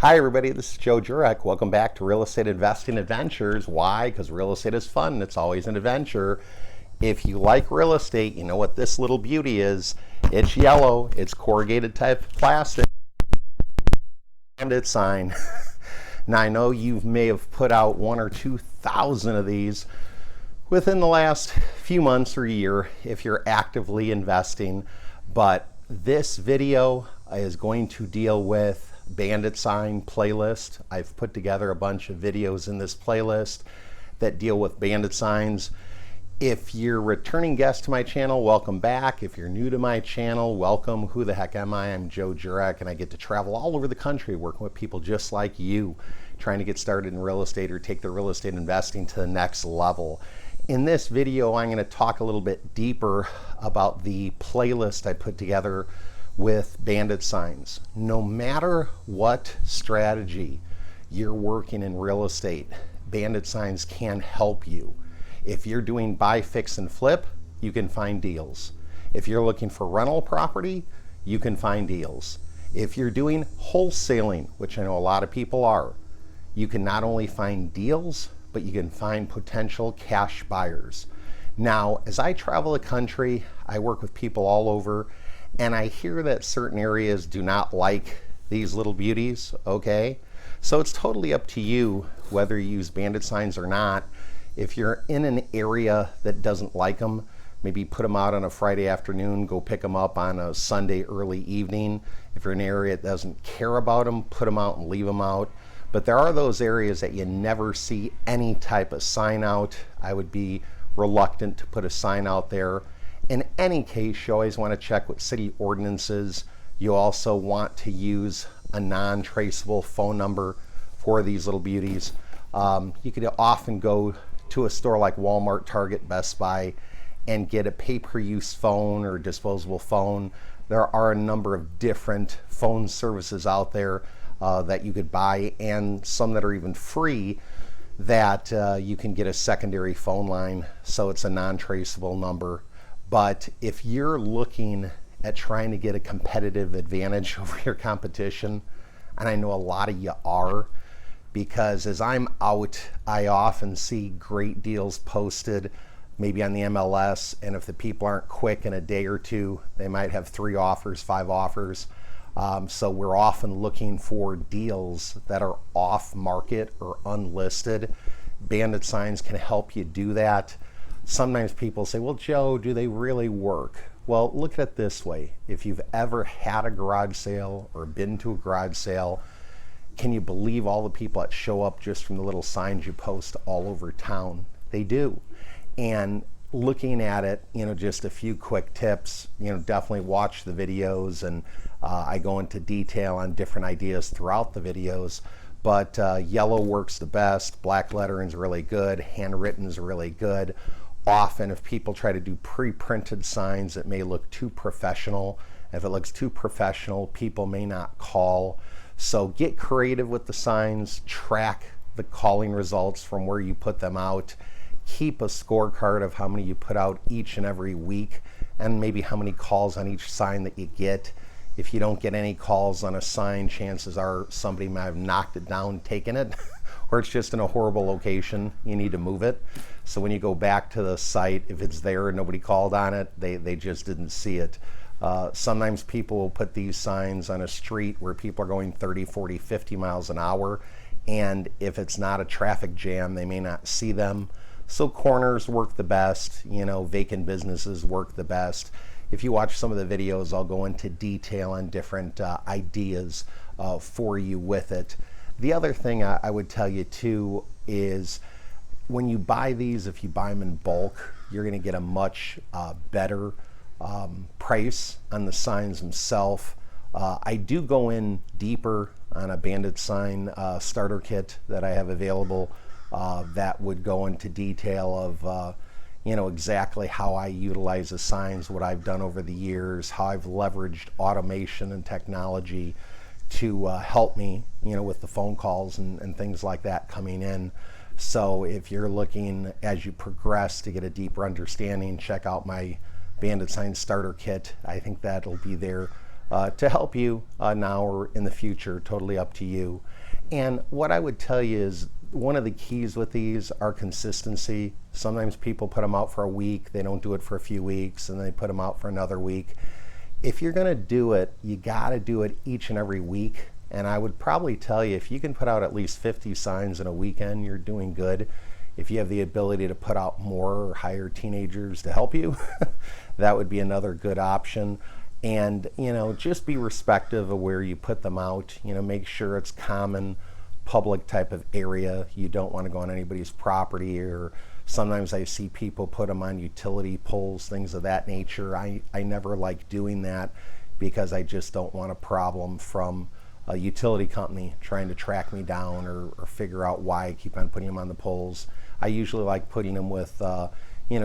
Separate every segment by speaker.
Speaker 1: Hi everybody, this is Joe Jurek. Welcome back to Real Estate Investing Adventures. Why? Because real estate is fun. It's always an adventure. If you like real estate, you know what this little beauty is. It's yellow. It's corrugated type plastic. Bandit sign. Now I know you may have put out 1,000 or 2,000 of these within the last few months or year if you're actively investing, but this video is going to deal with bandit sign playlist. I've put together a bunch of videos in this playlist that deal with bandit signs. If you're a returning guest to my channel, welcome back. If you're new to my channel, welcome. Who the heck am I? I'm Joe Jurek, and I get to travel all over the country working with people just like you, trying to get started in real estate or take their real estate investing to the next level. In this video, I'm going to talk a little bit deeper about the playlist I put together with bandit signs. No matter what strategy you're working in real estate, bandit signs can help you. If you're doing buy, fix, and flip, you can find deals. If you're looking for rental property, you can find deals. If you're doing wholesaling, which I know a lot of people are, you can not only find deals, but you can find potential cash buyers. Now, as I travel the country, I work with people all over, and I hear that certain areas do not like these little beauties, okay? So it's totally up to you whether you use bandit signs or not. If you're in an area that doesn't like them, maybe put them out on a Friday afternoon, go pick them up on a Sunday early evening. If you're in an area that doesn't care about them, put them out and leave them out. But there are those areas that you never see any type of sign out. I would be reluctant to put a sign out there. In any case, you always want to check with city ordinances. You also want to use a non-traceable phone number for these little beauties. You could often go to a store like Walmart, Target, Best Buy, and get a pay-per-use phone or disposable phone. There are a number of different phone services out there that you could buy, and some that are even free, that you can get a secondary phone line, so it's a non-traceable number. But if you're looking at trying to get a competitive advantage over your competition, and I know a lot of you are, because as I'm out, I often see great deals posted, maybe on the MLS, and if the people aren't quick in a day or two, they might have 3 offers, 5 offers. So we're often looking for deals that are off market or unlisted. Bandit signs can help you do that. Sometimes people say, well, Joe, do they really work? Well, look at it this way. If you've ever had a garage sale or been to a garage sale, can you believe all the people that show up just from the little signs you post all over town? They do. And looking at it, just a few quick tips, definitely watch the videos, and I go into detail on different ideas throughout the videos. But yellow works the best, black lettering is really good, handwritten is really good. Often if people try to do pre-printed signs, it may look too professional. If it looks too professional, people may not call. So get creative with the signs, track the calling results from where you put them out, keep a scorecard of how many you put out each and every week, and maybe how many calls on each sign that you get. If you don't get any calls on a sign, chances are somebody might have knocked it down, taken it, or it's just in a horrible location. You need to move it. So when you go back to the site, if it's there and nobody called on it, they just didn't see it. Sometimes people will put these signs on a street where people are going 30, 40, 50 miles an hour, and if it's not a traffic jam, they may not see them. So corners work the best, vacant businesses work the best. If you watch some of the videos, I'll go into detail on different ideas for you with it. The other thing I would tell you too is when you buy these, if you buy them in bulk, you're going to get a much better price on the signs themselves. I do go in deeper on a bandit sign starter kit that I have available that would go into detail of exactly how I utilize the signs, what I've done over the years, how I've leveraged automation and technology to help me, with the phone calls and things like that coming in. So if you're looking as you progress to get a deeper understanding, check out my bandit sign starter kit. I think that'll be there to help you now or in the future, totally up to you. And what I would tell you is one of the keys with these are consistency. Sometimes people put them out for a week, they don't do it for a few weeks, and they put them out for another week. If you're going to do it, you got to do it each and every week. And I would probably tell you, if you can put out at least 50 signs in a weekend, you're doing good. If you have the ability to put out more or hire teenagers to help you, that would be another good option. And, just be respectful of where you put them out. Make sure it's common, public type of area. You don't want to go on anybody's property, or sometimes I see people put them on utility poles, things of that nature. I never like doing that because I just don't want a problem from a utility company trying to track me down or figure out why I keep on putting them on the poles. I usually like putting them with,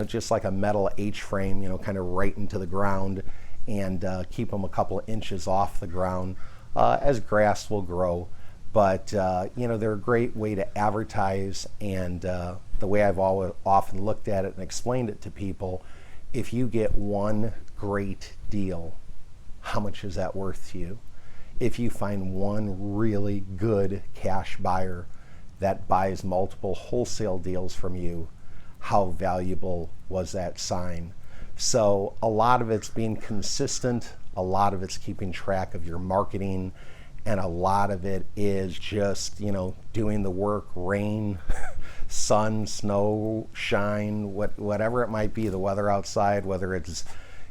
Speaker 1: just like a metal H-frame, kind of right into the ground, and keep them a couple of inches off the ground as grass will grow. But, they're a great way to advertise, and the way I've often looked at it and explained it to people, if you get one great deal, how much is that worth to you? If you find one really good cash buyer that buys multiple wholesale deals from you, how valuable was that sign? So a lot of it's being consistent, a lot of it's keeping track of your marketing, and a lot of it is just, doing the work, rain, sun, snow, shine, whatever it might be, the weather outside, whether it's,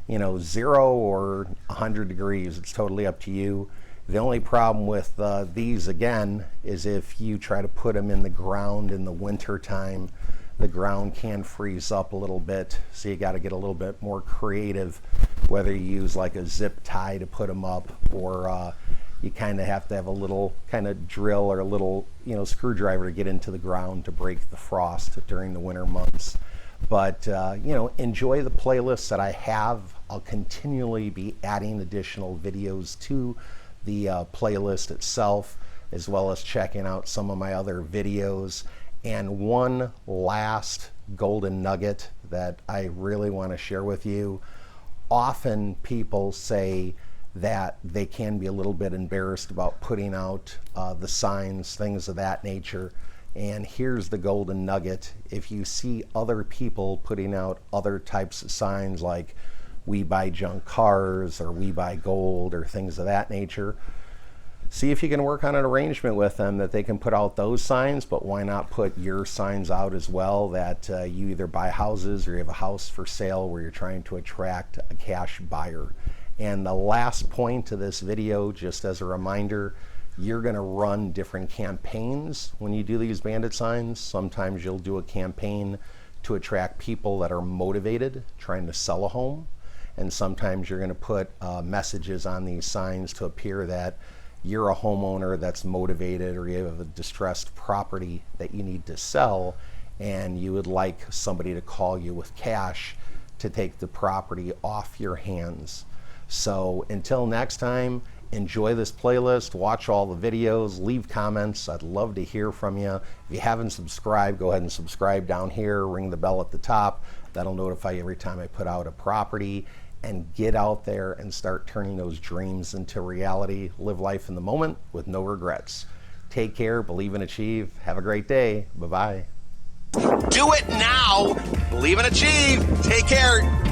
Speaker 1: 0 or 100 degrees, it's totally up to you. The only problem with these, again, is if you try to put them in the ground in the winter time, the ground can freeze up a little bit, so you got to get a little bit more creative, whether you use like a zip tie to put them up, or you kind of have to have a little kind of drill or a little screwdriver to get into the ground to break the frost during the winter months. But enjoy the playlists that I have. I'll continually be adding additional videos to the playlist itself, as well as checking out some of my other videos. And one last golden nugget that I really want to share with you. Often people say that they can be a little bit embarrassed about putting out the signs, things of that nature. And here's the golden nugget. If you see other people putting out other types of signs like "we buy junk cars" or "we buy gold" or things of that nature, see if you can work on an arrangement with them that they can put out those signs, but why not put your signs out as well, that you either buy houses or you have a house for sale where you're trying to attract a cash buyer. And the last point to this video, just as a reminder, you're going to run different campaigns when you do these bandit signs. Sometimes you'll do a campaign to attract people that are motivated, trying to sell a home. And sometimes you're going to put messages on these signs to appear that you're a homeowner that's motivated, or you have a distressed property that you need to sell, and you would like somebody to call you with cash to take the property off your hands. So until next time, enjoy this playlist, watch all the videos, leave comments. I'd love to hear from you. If you haven't subscribed, go ahead and subscribe down here, ring the bell at the top. That'll notify you every time I put out a property. And get out there and start turning those dreams into reality. Live life in the moment with no regrets. Take care, believe and achieve. Have a great day. Bye-bye.
Speaker 2: Do it now. Believe and achieve. Take care.